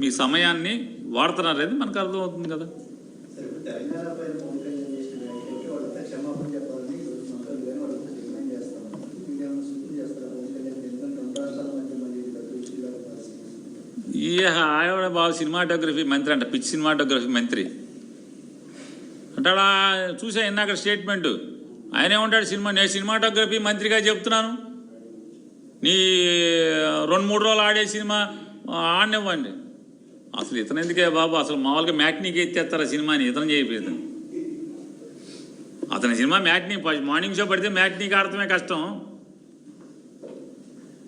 మీ సమయాన్ని వాడుతున్నారనేది మనకు అర్థమవుతుంది కదా. ఆవిడ బాబు సినిమాటోగ్రఫీ మంత్రి అంట, పిచ్ సినిమాటోగ్రఫీ మంత్రి అంటాడా. చూసా ఇందాక స్టేట్మెంటు. ఆయన ఏమంటాడు, నేను సినిమాటోగ్రఫీ మంత్రిగా చెప్తున్నాను, నీ 2-3 రోజులు ఆడే సినిమా ఆడనివ్వండి. అసలు ఇతను ఎందుకే బాబు, అసలు మామూలుగా మ్యాట్నీకి ఎత్తేస్తారా సినిమాని, ఇతను చేయలేదు. అతని సినిమా మ్యాట్నీ మార్నింగ్ షో పడితే మ్యాట్నీకి ఆడటమే కష్టం,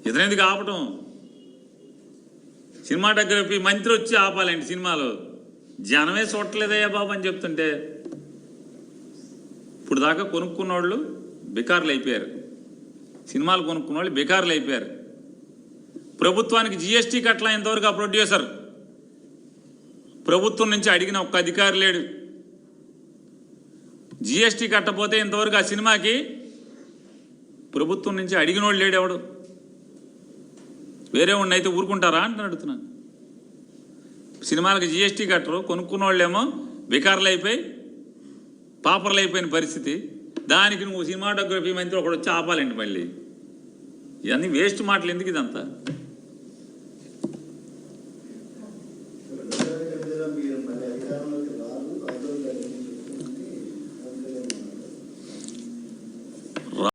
ఇతను ఎందుకు ఆపటం. సినిమాటోగ్రఫీ మంత్రి వచ్చి ఆపాలండి సినిమాలో. జనమే చూడట్లేదయ్యా బాబు అని చెప్తుంటే, ఇప్పుడు దాకా కొనుక్కున్న వాళ్ళు బికార్లు అయిపోయారు, సినిమాలు కొనుక్కున్న వాళ్ళు బికార్లు అయిపోయారు. ప్రభుత్వానికి జిఎస్టీ కట్టలా ఇంతవరకు ఆ ప్రొడ్యూసర్. ప్రభుత్వం నుంచి అడిగిన ఒక్క అధికారి లేడు. జిఎస్టీ కట్టపోతే ఇంతవరకు ఆ సినిమాకి ప్రభుత్వం నుంచి అడిగిన వాళ్ళు లేడు ఎవడు. వేరే వాడిని అయితే ఊరుకుంటారా అని అడుగుతున్నాను. సినిమాలకు జిఎస్టీ కట్టరు, కొనుక్కున్న వాళ్ళేమో బికార్లు అయిపోయి పాపర్లు అయిపోయిన పరిస్థితి. దానికి నువ్వు సినిమాటోగ్రఫీ మంత్రి ఒకడు వచ్చి ఆపాలండి. మళ్ళీ ఇవన్నీ వేస్ట్ మాటలు ఎందుకు ఇదంతా.